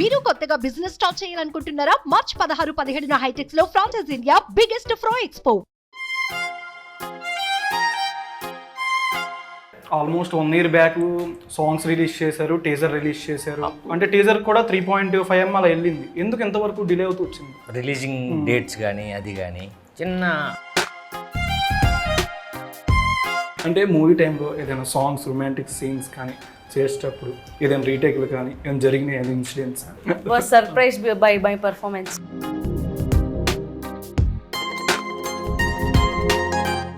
మీరు కొత్తగా business start చేయాలనుకుంటున్నారా? మార్చ్ 16-17 హైటెక్స్ లో ఫ్రాన్సెస్ ఇండియా బిగ్గెస్ట్ ఫ్రో expo. Almost 1 year back songs release చేశారు, టీజర్ రిలీజ్ చేశారు. అంటే టీజర్ కూడా 3.5M అలా వెళ్ళింది. ఎందుకు ఎంతవరకు డిలే అవుతూ వచ్చింది? రిలీజింగ్ డేట్స్ కానీ అది కానీ చిన్న అంటే మూవీ టైంలో ఏదైనా సాంగ్స్ రొమాంటిక్ సీన్స్ కానీ చేసేటప్పుడు ఏదైనా రీటేక్లు కానీ ఏమైనా జరిగినాయి ఏదైనా incidents? Was surprised by my performance.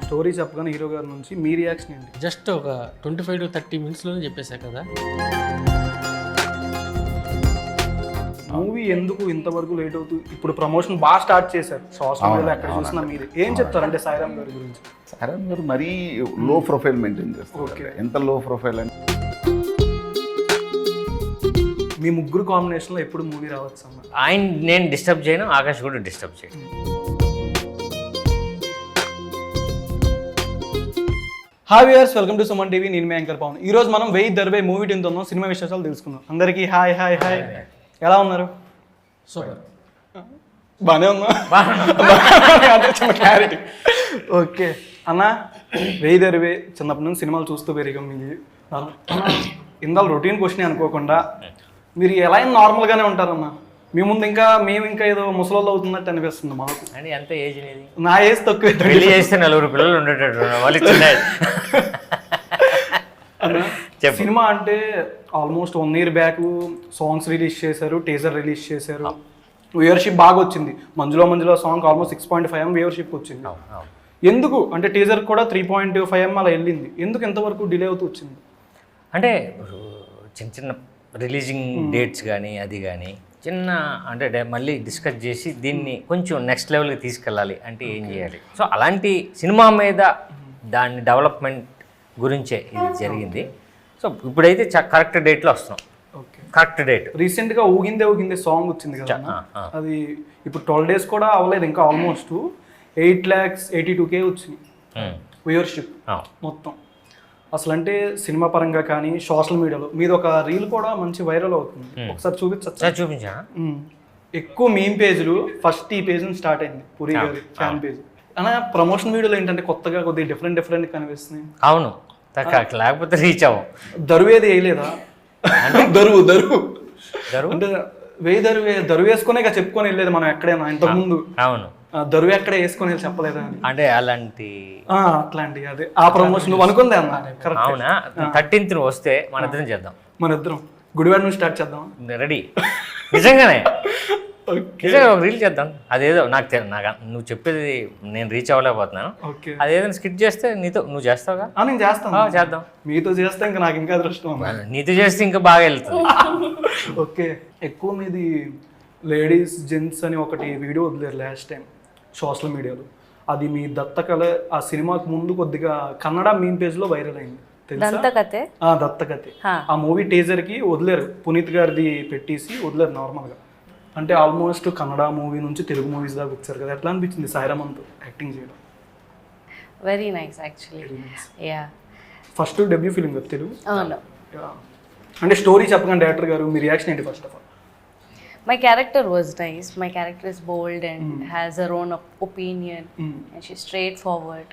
Story చెప్పగానే హీరో గారి నుంచి మీ రియాక్షన్ ఏంటి? జస్ట్ ఒక 25 to 30 minutesలోనే చెప్పేశా కదా. మూవీ ఎందుకు ఇంతవరకు లేట్ అవుతుంది? ఇప్పుడు ప్రమోషన్ బాగా స్టార్ట్ చేశారు సోషల్ మీడియాలో, ఎక్కడ చూసినా మీరు ఏం చెప్తారు అంటే సాయిరామ్ గారి గురించి? సాయిరామ్ గారు మరీ లో ప్రొఫైల్ మెయింటైన్ చేస్తారు. ఓకే. ఎంత లో ప్రొఫైల్ అని మీ ముగ్గురు కాంబినేషన్లో ఎప్పుడు మూవీ రావచ్చు అన్న? ఆయన నేను డిస్టర్బ్ చేయను, ఆకాష్ కూడా డిస్టర్బ్ చేయను. Hi viewers, welcome to Suman TV. నేను మీ యాంకర్ పవన్. ఈ రోజు మనం 1000 దర్బే మూవీ టీంతో ఉన్నాం. సినిమా విశేషాలు తెలుసుకుందాం. అందరికీ హాయ్ హాయ్ హాయ్. ఎలా ఉన్నారు? సూపర్. బాగానే ఉన్నా. క్లారిటీ. ఓకే అన్న, 1000 దర్బే చిన్నప్పటి నుంచి సినిమాలు చూస్తూ పెరిగాం. మీరు ఇందాల రొటీన్ క్వశ్చన్ అనుకోకుండా మీరు ఎలా అయినా నార్మల్గానే ఉంటారన్న. మీ ముందు మేము ఇంకా ఏదో ముసలోళ్ళు అవుతున్నట్టు అనిపిస్తుంది మాకు. అని ఎంత ఏజ్ అనేది? నా ఏజ్ తక్కువ. పెళ్లి చేస్తే 4 పిల్లలు ఉండేటట్టు వాళ్ళు చిన్న సినిమా అంటే almost 1 year back songs release చేశారు, టీజర్ రిలీజ్ చేశారు. వ్యూవర్షిప్ బాగా వచ్చింది. మంజులో సాంగ్ ఆల్మోస్ట్ 6.5M వ్యూవర్షిప్ వచ్చింది. ఎందుకు అంటే టీజర్ కూడా 3.5M అలా వెళ్ళింది. ఎందుకు ఎంతవరకు డిలే అవుతూ వచ్చింది? అంటే చిన్న చిన్న రిలీజింగ్ డేట్స్ కానీ అది కానీ చిన్న అంటే మళ్ళీ డిస్కస్ చేసి దీన్ని కొంచెం నెక్స్ట్ లెవెల్కి తీసుకెళ్ళాలి అంటే ఏం చేయాలి. సో అలాంటి సినిమా మీద దాని డెవలప్మెంట్ గురించే ఇది జరిగింది. సో ఇప్పుడైతే కరెక్ట్ డేట్లో వస్తున్నాం. Okay, correct date. రీసెంట్గా ఊగిందే సాంగ్ వచ్చింది కదా, అది ఇప్పుడు 12 days కూడా అవ్వలేదు ఇంకా. ఆల్మోస్ట్ 8,82,000 వచ్చింది వ్యూవర్షిప్ మొత్తం. అసలు అంటే సినిమా పరంగా కానీ సోషల్ మీడియాలో మీద ఒక రీల్ కూడా మంచి వైరల్ అవుతుంది. ఒకసారి చూపించా. ఎక్కువ మీమ్ పేజ్లు ఫస్ట్ ఈ పేజ్ నుంచి స్టార్ట్ అయింది, పురి గారి ఫ్యాన్ పేజ్. అలా ప్రమోషన్ వీడియోలు ఏంటంటే కొత్తగా కొద్దిగా డిఫరెంట్ కనిపిస్తున్నాయి. అవును, లేకపోతే రీచ్ అవ్వం. దరువేది వేయలేదా? దరువు అంటే దరువు వేసుకునే చెప్పుకొని వెళ్ళలేదు మనం ఎక్కడైనా ఇంతకుముందు. అవును, దరువు ఎక్కడ వేసుకొని చెప్పలేదా అంటే అలాంటి అట్లాంటి అదే ఆ ప్రమోషన్ నువ్వు అనుకుందే అన్న. అవునా? 13th వస్తే మన ఇద్దరం చేద్దాం. మన ఇద్దరం గుడివాడ నుంచి స్టార్ట్ చేద్దాం. రెడీ? నిజంగానే నిజంగా ఒక రీల్ చేద్దాం. అదేదో నాకు నువ్వు చెప్పేది నేను రీచ్ అవ్వలేకపోతున్నాను. అదేదో స్కిట్ చేస్తే నువ్వు చేస్తావుగా? నేను చేస్తాను. చేద్దాం. మీతో చేస్తే ఇంకా నాకు ఇంకా అదృష్టం. నీతో చేస్తే ఇంకా బాగా వెళ్తుంది. ఓకే, ఎక్కువ మీది లేడీస్ జెంట్స్ అని ఒకటి వీడియో వదిలేరు లాస్ట్ టైం సోషల్ మీడియాలో. అది మీ దత్తకళ ఆ సినిమాకు ముందు కొద్దిగా కన్నడ మీమ్ పేజ్లో వైరల్ అయింది. దత్తకథే. ఆ మూవీ టీజర్కి వదిలేరు, పునీత్ గారిది పెట్టేసి వదిలేరు నార్మల్గా. అంటే ఆల్మోస్ట్ కన్నడ మూవీ నుంచి తెలుగు మూవీస్ దాకా వచ్చారు కదా, ఎట్లా అనిపించింది సాయిరామ్తో యాక్టింగ్ చేయడం? Very nice actually. Yeah. First debut film కదా తెలుగు? అంటే స్టోరీ చెప్పగానే డైరెక్టర్ గారు మీ రియాక్షన్ ఏంటి first of all? My character was nice. My character is bold and has her own opinion, and she's straightforward.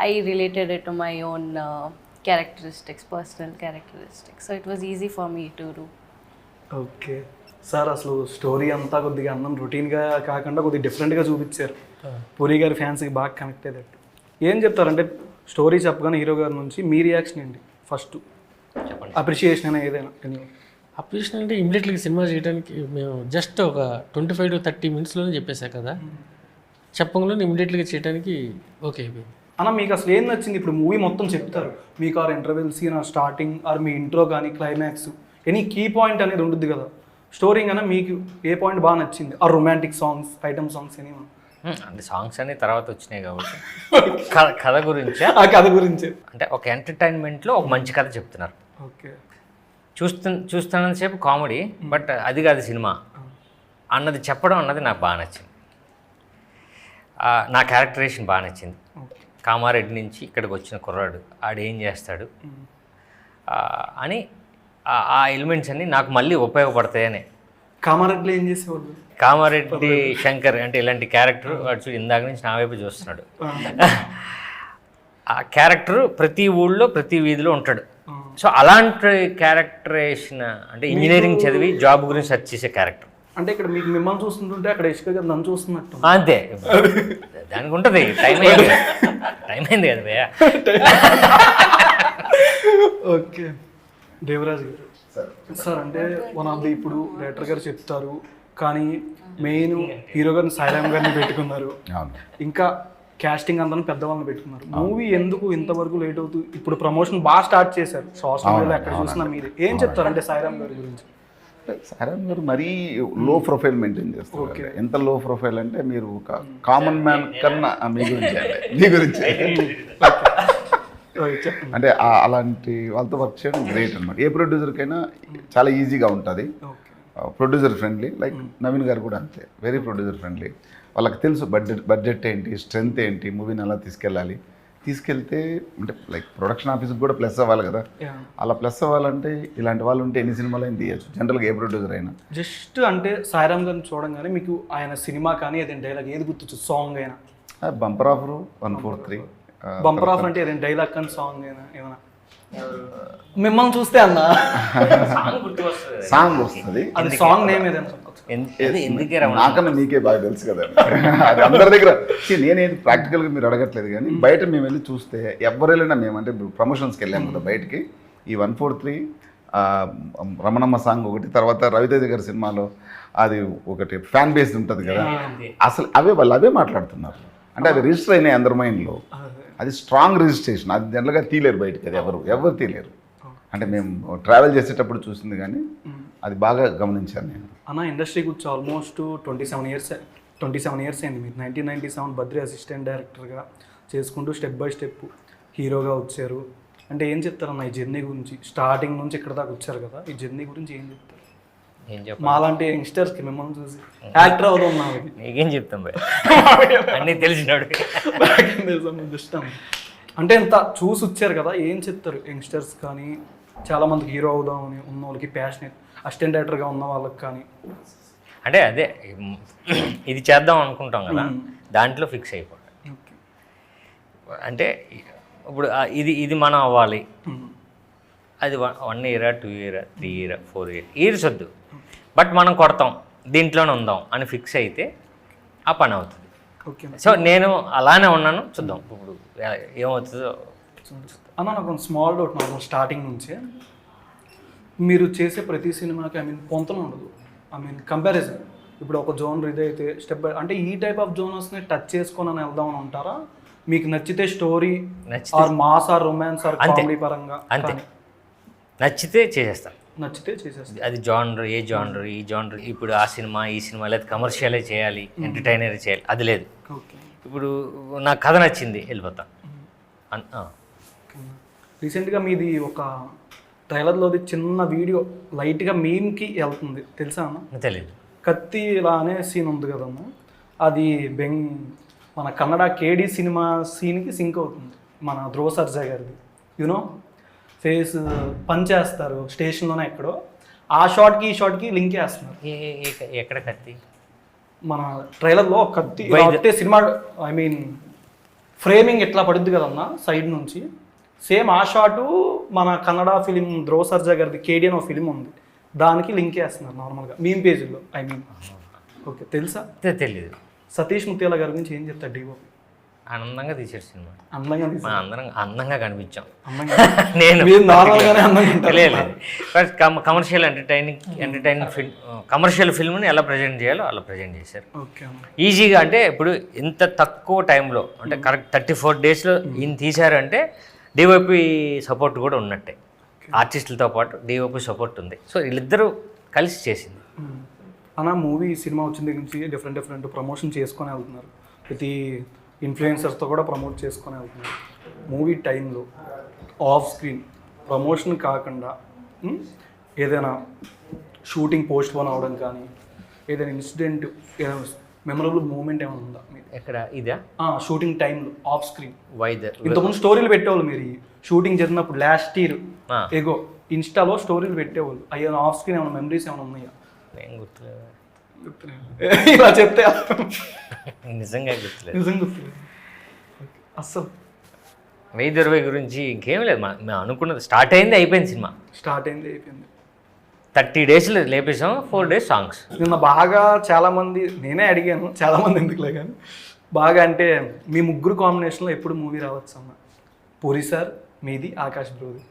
I related it to my own characteristics, personal characteristics. So it was easy for me to do. Okay sir, అసలు story అంతా కొద్దిగా అన్నం రొటీన్గా కాకుండా కొద్దిగా డిఫరెంట్గా చూపించారు. పూరి గారి ఫ్యాన్స్కి బాగా కనెక్ట్ అయ్యేటట్టు. ఏం చెప్తారంటే స్టోరీ చెప్పగానే హీరో గారి నుంచి మీ రియాక్షన్ ఏంటి ఫస్ట్? అప్రిషియేషన్ అయినా ఏదైనా? అప్రిషియేషన్ అంటే ఇమీడియట్గా సినిమా చేయడానికి మేము జస్ట్ ఒక 25 to 30 minutesలోనే చెప్పేశా కదా. చెప్పంగానే ఇమీడియట్గా చేయడానికి ఓకే అయిపోయింది. అన్న మీకు అసలు ఏం నచ్చింది? ఇప్పుడు మూవీ మొత్తం చెప్తారు, మీకు or interval scene or starting or మీ ఇంట్రో కానీ క్లైమాక్స్ ఎనీ కీ పాయింట్ అనేది ఉంటుంది కదా స్టోరీ కన్నా, మీకు ఏ పాయింట్ బాగా నచ్చింది? ఆ రొమాంటిక్ సాంగ్స్, ఐటమ్ సాంగ్స్ అని అంటే సాంగ్స్ అన్ని తర్వాత వచ్చినాయి కాబట్టి కథ గురించి. ఆ కథ గురించి అంటే ఒక ఎంటర్టైన్మెంట్లో ఒక మంచి కథ చెప్తున్నారు. ఓకే, చూస్తున్నంతసేపు కామెడీ, బట్ అది కాదు సినిమా అన్నది చెప్పడం అన్నది నాకు బాగా నచ్చింది. నా క్యారెక్టరేషన్ బాగా నచ్చింది. కామారెడ్డి నుంచి ఇక్కడికి వచ్చిన కుర్రాడు ఆడేం చేస్తాడు అని ఆ ఎలిమెంట్స్ అన్నీ నాకు మళ్ళీ ఉపయోగపడతాయని కామారెడ్డిలో ఏం చేసేవాళ్ళు? కామారెడ్డి శంకర్ అంటే ఇలాంటి క్యారెక్టర్ వాడు చూడు ఇందాక నుంచి నా వైపు చూస్తున్నాడు. ఆ క్యారెక్టర్ ప్రతి ఊళ్ళో ప్రతి వీధిలో ఉంటాడు. సో అలాంటి క్యారెక్టరేషన్ అంటే ఇంజనీరింగ్ చదివి జాబ్ గురించి సెర్చ్ చేసే క్యారెక్టర్. అంటే ఇక్కడ మీకు మిమ్మల్ని చూస్తుంటుంటే అక్కడ ఇసుక గారు నన్ను చూస్తున్నట్టు. అంతే, దానికి ఉంటుంది. టైం అయింది కదా భయ్యా. ఓకే, దేవరాజ్ గారు సార్, అంటే వన్ ఆఫ్ ది ఇప్పుడు డైరెక్టర్ గారు చెప్తారు, కానీ మెయిన్ హీరో గారిని సాయిరామ్ గారిని పెట్టుకున్నారు, ఇంకా క్యాస్టింగ్ అందరిని పెద్దవాళ్ళని పెట్టుకున్నారు. మూవీ ఎందుకు ఇంతవరకు లేట్ అవుతుంది? ఇప్పుడు ప్రమోషన్ బాగా స్టార్ట్ చేశారు, సోషల్ మీడియాలో ఎక్కడ చూసినా మీది. ఏం చెప్తారు అంటే సాయిరామ్ గారి గురించి? సాయిరామ్ గారు మరీ లో ప్రొఫైల్ మెయింటైన్ చేస్తారు. ఎంత లో ప్రొఫైల్ అంటే మీరు ఒక కామన్ మ్యాన్ కన్నా మీ గురించి అంటే అలాంటి వాళ్ళతో వర్క్ చేయడం గ్రేట్ అనమాట. ఏ ప్రొడ్యూసర్కైనా చాలా ఈజీగా ఉంటుంది. ప్రొడ్యూసర్ ఫ్రెండ్లీ, లైక్ నవీన్ గారు కూడా అంతే, వెరీ ప్రొడ్యూసర్ ఫ్రెండ్లీ. వాళ్ళకి తెలుసు బడ్జెట్ ఏంటి, స్ట్రెంత్ ఏంటి, మూవీని ఎలా తీసుకెళ్తే అంటే లైక్ ప్రొడక్షన్ ఆఫీస్కి కూడా ప్లస్ అవ్వాలి కదా. అలా ప్లస్ అవ్వాలంటే ఇలాంటి వాళ్ళు ఉంటే ఎన్ని సినిమాలు అయినా తీయచ్చు, జనరల్గా ఏ ప్రొడ్యూసర్ అయినా. జస్ట్ అంటే సాయిరామ్ గారిని చూడంగానే మీకు ఆయన సినిమా కానీ ఏదైనా డైలాగ్ ఏది గుర్తొచ్చు? సాంగ్ అయినా బంపర్ ఆఫర్ 143 బంపర్ ఆఫర్ అంటే ఏదైనా డైలాగ్ కానీ సాంగ్ అయినా ఏమైనా మిమ్మల్ని చూస్తే అన్న సాంగ్ వస్తుంది. అది సాంగ్ నేమ్ ఏదైనా నాకన్నా మీకే బాగా తెలుసు కదా. అది అందరి దగ్గర నేనేది ప్రాక్టికల్గా మీరు అడగట్లేదు, కానీ బయట మేము వెళ్ళి చూస్తే ఎవరు వెళ్ళినా మేము అంటే ప్రమోషన్స్కి వెళ్ళాము కదా బయటికి, ఈ 143 రమణమ్మ సాంగ్ ఒకటి, తర్వాత రవితేజ గారి సినిమాలో అది ఒకటి ఫ్యాన్ బేస్ ఉంటుంది కదా, అసలు వాళ్ళు అవే మాట్లాడుతున్నారు. అంటే అది రిజిస్టర్ అయినాయి అందరి మైండ్లో. అది స్ట్రాంగ్ రిజిస్ట్రేషన్, అది జనరల్గా తీలేరు బయటకి, అది ఎవరు తీలేరు. అంటే మేము ట్రావెల్ చేసేటప్పుడు చూసింది, కానీ అది బాగా గమనించాను నేను. అన్న ఇండస్ట్రీకి వచ్చి ఆల్మోస్ట్ 27 ఇయర్స్ అయింది. మీరు 1997 బద్రి అసిస్టెంట్ డైరెక్టర్గా చేసుకుంటూ స్టెప్ బై స్టెప్ హీరోగా వచ్చారు. అంటే ఏం చెప్తారన్న ఈ జర్నీ గురించి? స్టార్టింగ్ నుంచి ఇక్కడ దాకా వచ్చారు కదా, ఈ జర్నీ గురించి ఏం చెప్తారు? మాలాంటి యంగ్స్టర్స్కి మిమ్మల్ని చూసి యాక్టర్ అవుదాం నీకేం చెప్తాం అన్నీ తెలిసినాడు ఇష్టం. అంటే ఇంత చూసి వచ్చారు కదా, ఏం చెప్తారు యంగ్స్టర్స్ కానీ, చాలామందికి హీరో అవుదామని ఉన్న వాళ్ళకి, ప్యాషనేట్ అసిస్టెంట్ డైరెక్టర్గా ఉన్న వాళ్ళకి కానీ? అంటే అదే ఇది చేద్దాం అనుకుంటాం కదా, దాంట్లో ఫిక్స్ అయిపోతాం. అంటే ఇప్పుడు ఇది మనం అవ్వాలి, అది 1 ఇయర్ 2 ఇయర్ 3 ఇయర్ 4 ఇయర్స్ వద్దు, బట్ మనం కొడతాం దీంట్లోనే ఉందాం అని ఫిక్స్ అయితే ఆ పని అవుతుంది. సో నేను అలానే ఉన్నాను, చూద్దాం ఇప్పుడు ఏమవుతుందో. అన్న నాకు స్మాల్ డౌట్, నాకు స్టార్టింగ్ నుంచే మీరు చేసే ప్రతి సినిమాకి పొంతన ఉండదు, కంపారిజన్. ఇప్పుడు ఒక జోనర్ ఇదైతే స్టెప్ బై అంటే ఈ టైప్ ఆఫ్ జోనర్స్ని టచ్ చేసుకొని వెళ్దామని ఉంటారా? మీకు నచ్చితే story or mass or romance or comedy పరంగా అంతే, నచ్చితే చేసేస్తాను. అది జానర్, ఏ జానర్, ఈ జానర్, ఇప్పుడు ఆ సినిమా ఈ సినిమా లేదా కమర్షియలే చేయాలి, ఎంటర్టైనర్ చేయాలి, అది లేదు. ఇప్పుడు నాకు కథ నచ్చింది వెళ్ళిపోతాను. రీసెంట్గా మీది ఒక ట్రైలర్లోది చిన్న వీడియో లైట్గా మీమ్కి వెళ్తుంది, తెలుసా అన్న? తెలియదు. కత్తి ఇలా అనే సీన్ ఉంది కదన్న, అది మన కన్నడ కేడీ సినిమా సీన్కి సింక్ అవుతుంది. మన ధ్రువ సర్జా గారిది యూనో ఫేస్ పనిచేస్తారు స్టేషన్లోనే ఎక్కడో, ఆ షాట్కి ఈ షాట్కి లింక్ చేస్తున్నారు. ఎక్కడ కత్తి? మన ట్రైలర్లో కత్తి సినిమా ఫ్రేమింగ్ ఎట్లా పడుద్ది కదన్న సైడ్ నుంచి, సేమ్ ఆ షాటు మన కన్నడ ఫిలిం ధ్రువ సర్జా గారిది కేడీ అని ఒక ఫిలిం ఉంది, దానికి లింక్ చేస్తున్నారు నార్మల్గా మీమ్ పేజీలో. ఓకే, తెలుసా? తెలియదు. సతీష్ ముత్యాల గారి గురించి ఏం చెప్తారు? డిఓపి ఆనందంగా తీసాడు సినిమా, అందంగా కనిపించాం. నేను తెలియలేదు. కమర్షియల్ ఎంటర్టైనింగ్ ఫిల్మ్, కమర్షియల్ ఫిల్మ్ని ఎలా ప్రజెంట్ చేయాలో అలా ప్రజెంట్ చేశారు ఈజీగా. అంటే ఇప్పుడు ఇంత తక్కువ టైంలో అంటే కరెక్ట్ 34 డేస్లో ఈయన తీశారంటే డిఓపి సపోర్ట్ కూడా ఉన్నట్టే, ఆర్టిస్టులతో పాటు డిఓపి సపోర్ట్ ఉంది. సో వీళ్ళిద్దరూ కలిసి చేసింది. అన్న మూవీ సినిమా వచ్చిన దగ్గర నుంచి డిఫరెంట్ ప్రమోషన్ చేసుకొని వెళ్తున్నారు, ప్రతి ఇన్ఫ్లుయెన్సర్స్తో కూడా ప్రమోట్ చేసుకొని వెళ్తున్నారు. మూవీ టైంలో ఆఫ్ స్క్రీన్ ప్రమోషన్ కాకుండా ఏదైనా షూటింగ్ పోస్ట్ పోన్ అవ్వడం కానీ, ఏదైనా ఇన్సిడెంట్, ఏదైనా మెమరబుల్ మూమెంట్ ఏమైనా ఉందా మీరు? ఎక్కడ? ఇదా షూటింగ్ టైంలో ఆఫ్ స్క్రీన్. వైదర్ ఇంతకుముందు స్టోరీలు పెట్టేవాళ్ళు మీరు షూటింగ్ జరిగినప్పుడు లాస్ట్ ఇయర్, ఏగో ఇన్స్టాలో స్టోరీలు పెట్టేవాళ్ళు. అయ్యా ఆఫ్ స్క్రీన్ ఏమైనా మెమరీస్ ఏమైనా ఉన్నాయా? నేను గుర్తులేదు, ఇలా చెప్తే నిజంగా గుర్తులేదు. నిజంగా గుర్తులేదు అస్సలు. 1020 గురించి ఇంకేం లేదు, మేము అనుకున్నది స్టార్ట్ అయింది అయిపోయింది సినిమా. స్టార్ట్ అయింది అయిపోయింది. 30 డేస్లో లేపేసాం, 4 days సాంగ్స్. నిన్న బాగా చాలామంది, నేనే అడిగాను చాలామంది ఎందుకులే కానీ, బాగా అంటే మీ ముగ్గురు కాంబినేషన్లో ఎప్పుడు మూవీ రావచ్చు అన్న? పూరి సార్ మీది, ఆకాష్ బ్రోది.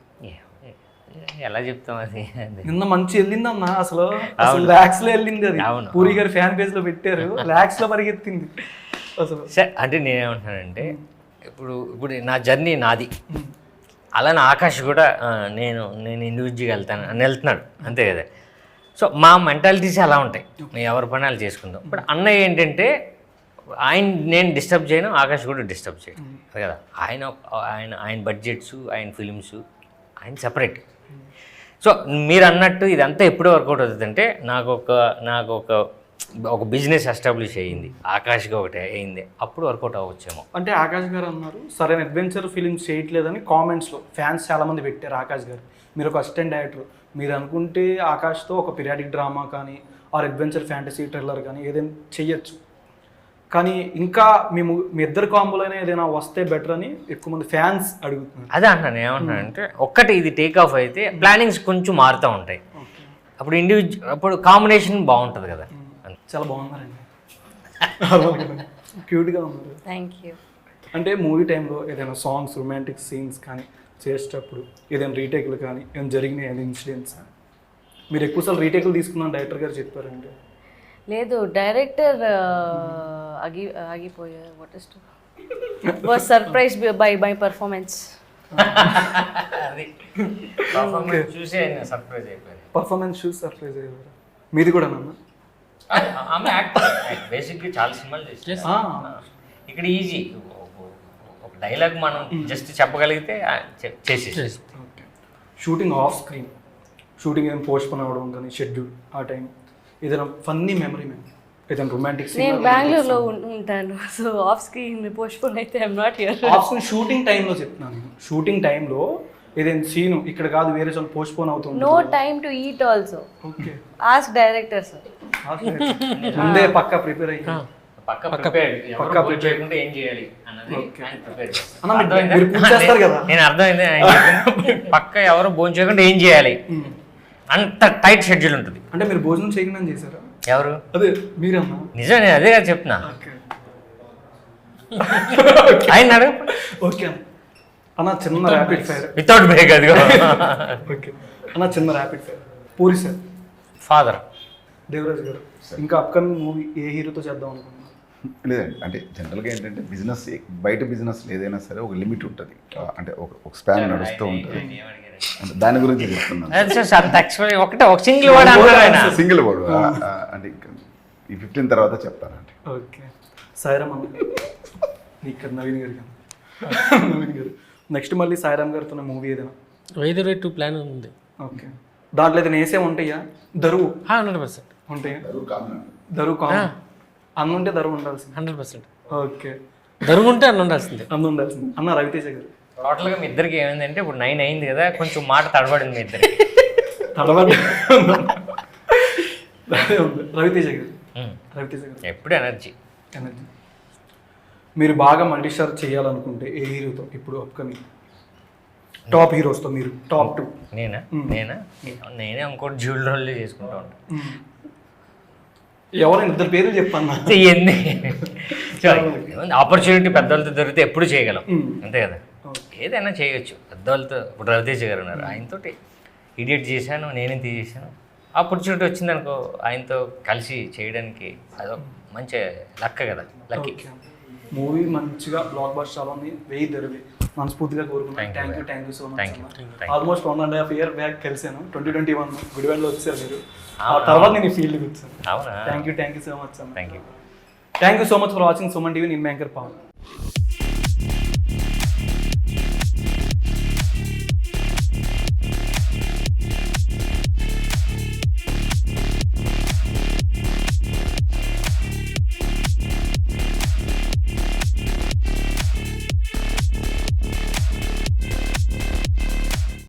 ఎలా చెప్తాం అది? నిన్న మంచి వెళ్ళింది అన్న, అసలు ల్యాక్స్ లో వెళ్ళింది అది. అవును. పూరి గారి ఫ్యాన్ పేజ్ లో పెట్టారు, ల్యాక్స్ లో పరిగెత్తింది అసలు. సరే అంటే నేనేమంటున్నానంటే, ఇప్పుడు నా జర్నీ నాది, అలానే ఆకాష్ కూడా నేను ఇండివిజువల్గా వెళ్తాను అని వెళ్తున్నాడు, అంతే కదా. సో మా మెంటాలిటీస్ అలా ఉంటాయి, మేము ఎవరి పని వాళ్ళు చేసుకుందాం. ఇప్పుడు అన్నయ్య ఏంటంటే నేను డిస్టర్బ్ చేయను, ఆకాష్ కూడా డిస్టర్బ్ చేయను, అదే కదా. ఆయన బడ్జెట్స్, ఆయన ఫిలిమ్స్, ఆయన సపరేట్. సో మీరు అన్నట్టు ఇదంతా ఎప్పుడు వర్కౌట్ అవుతుందంటే, నాకు ఒక బిజినెస్ ఎస్టాబ్లిష్ అయ్యింది, ఆకాష్గా ఒకటి అయ్యింది, అప్పుడు వర్కౌట్ అవ్వచ్చేమో. అంటే ఆకాష్ గారు అన్నారు సరైన అడ్వెంచర్ ఫిలిమ్స్ చేయట్లేదని కామెంట్స్లో ఫ్యాన్స్ చాలామంది పెట్టారు ఆకాష్ గారు. మీరు ఒక అసిస్టెంట్ డైరెక్టర్, మీరు అనుకుంటే ఆకాష్తో ఒక పీరియాడిక్ డ్రామా కానీ ఆర్ అడ్వెంచర్ ఫ్యాంటసీ థ్రిల్లర్ కానీ ఏదైనా చెయ్యొచ్చు, కానీ ఇంకా మీ ఇద్దరు కాంబోలోనే ఏదైనా వస్తే బెటర్ అని ఎక్కువ మంది ఫ్యాన్స్ అడుగుతున్నారు. అదే అంటున్నాను, ఏమంటున్నానంటే ఒక్కటి ఇది టేక్ ఆఫ్ అయితే ప్లానింగ్స్ కొంచెం మారుతూ ఉంటాయి, అప్పుడు అప్పుడు కాంబినేషన్ బాగుంటుంది కదా. చాలా బాగున్నారండి, క్యూట్గా ఉన్నారు. Thank you. అంటే మూవీ టైంలో ఏదైనా సాంగ్స్, రొమాంటిక్ సీన్స్ కానీ చేసేటప్పుడు ఏదైనా రీటేక్లు కానీ ఏమైనా జరిగినాయి, ఏదైనా ఇన్సిడెంట్స్? మీరు ఎక్కువసార్లు రీటేక్లు తీసుకున్నాను డైరెక్టర్ గారు చెప్పారండి. లేదు, డైరెక్టర్ ఆగిపోయారు. What is was surprise by my performance. చూసి సర్ప్రైజ్ అయిపోయారు. పర్ఫార్మెన్స్ చూసి సర్ప్రైజ్ అయ్యారు. మీది కూడా నాన్న? ఆమె యాక్టర్, బేసిక్గా చాలా సినిమాలు చేసి. ఇక్కడ ఈజీ, ఒక డైలాగ్ మనం జస్ట్ చెప్పగలిగితే చేసేసి. షూటింగ్ ఆఫ్ స్క్రీన్, షూటింగ్ ఏమైనా పోస్ట్పోన్ అవ్వడం కానీ షెడ్యూల్, ఆ టైం ఏదైనా ఫన్నీ మెమరీ ఏదైనా రొమాంటిక్ సీన్? నేను బెంగళూరులో ఉంటాను, సో ఆఫ్ స్క్రీన్ పోస్ట్పోన్ అయితే I'm not here. Off screen shooting టైంలో చెప్తున్నాను, షూటింగ్ టైంలో ఏదైనా సీన్ ఇక్కడ కాదు వేరే చోట పోస్ట్పోన్ అవుతుంది. No time to eat also. Okay, ask director sir. ముందే పక్కా ప్రిపేర్ అయ్యి చేయకుండా ఏం చేయాలి అన్నది మీరు పూజ చేస్తారు కదా. నేను అర్థమైంది, పక్క ఎవరు భోజనం చేయకుండా ఏం చేయాలి అంత టైట్ షెడ్యూల్ ఉంటుంది. అంటే మీరు భోజనం చేయకుండా చేశారా? ఎవరు? అదే మీరన్నా? నిజం, నేను అదే కదా చెప్తున్నా. ఆయన అడుగు. ఓకే అన్న, చిన్న ర్యాపిడ్ ఫైర్ వితౌట్ బ్రేక్. అది ఓకే అన్న, చిన్న rapid fire. Puri sir, father, Devaraj గారు, ఇంకా అప్కమింగ్ మూవీ ఏ హీరోతో చేద్దాం అనుకుంటున్నారు? లేదండి, అంటే జనరల్గా ఏంటంటే బిజినెస్, బయట బిజినెస్ ఏదైనా సరే ఒక లిమిట్ ఉంటుంది, అంటే ఒక స్పాన్ నడుస్తూ ఉంటుంది. అంటే దాని గురించి చెప్తున్నాను. ఒకటే ఒక సింగిల్ వర్డ్, సింగిల్ వర్డ్ అంటే ఈ 15 తర్వాత చెప్తానండి. ఓకే, సాయిరామ్ అన్న, ఇక్కడ నవీన్ గారు. నవీన్ గారు నెక్స్ట్ మళ్ళీ సాయిరామ్ గారితో మూవీ ఏదైనా? 522 ప్లాన్ ఉంది. ఓకే, దాంట్లో ఏదైనా వేసే ఉంటాయా? దరువు 100% ఉంటాయా? దరువు కామన్, అన్న ఉంటే దరువు ఉండాల్సింది. 100%. ఓకే, దరువు ఉంటే అన్న ఉండాల్సిందే. అన్న ఉండాల్సింది. అన్న రవితేజ గారు, టోటల్గా మీ ఇద్దరికి ఏమైందంటే ఇప్పుడు 9 అయింది కదా, కొంచెం మాట తడబడింది మీ ఇద్దరికి. తడబడి రవితేజ గారు, రవితేజ గారు ఎప్పుడు ఎనర్జీ. మీరు బాగా మల్టీస్టార్ చేయాలనుకుంటే ఏ హీరోతో ఇప్పుడు అప్కమింగ్ టాప్ హీరోస్తో మీరు టాప్ 2? నేనే ఇంకోటి జ్యూల్ రోల్ చేసుకుంటా ఉంటాను. ఎవరైనా ఇద్దరు పేర్లు చెప్పన్నా? ఇవన్నీ ఆపర్చునిటీ పెద్దవాళ్ళతో దొరికితే ఎప్పుడు చేయగలం, అంతే కదా. ఏదైనా చేయొచ్చు పెద్దవాళ్ళతో. ఇప్పుడు రవితేజ గారు ఉన్నారు, ఆయనతోటి ఇడియట్ చేశాను, నేనే తీసేసాను. ఆపర్చునిటీ వచ్చిందనుకో ఆయనతో కలిసి చేయడానికి అదొక మంచి లక్క కదా, లక్కీ. మూవీ మంచిగా బ్లాక్ బస్టర్ అవ్వాలని 1000 దొరివి మనస్ఫూర్తిగా కోరుకున్నాను. Thank you so much. Almost 1.5 year back కలిసాను, 2021 గుడివాడలో వచ్చారు మీరు. ఆ తర్వాత నేను ఈ ఫీల్డ్కి వచ్చాను. అవునా? థ్యాంక్ యూ సో మచ్ అన్న. Thank you so much for watching Suman TV. నేను యాంకర్ పవన్.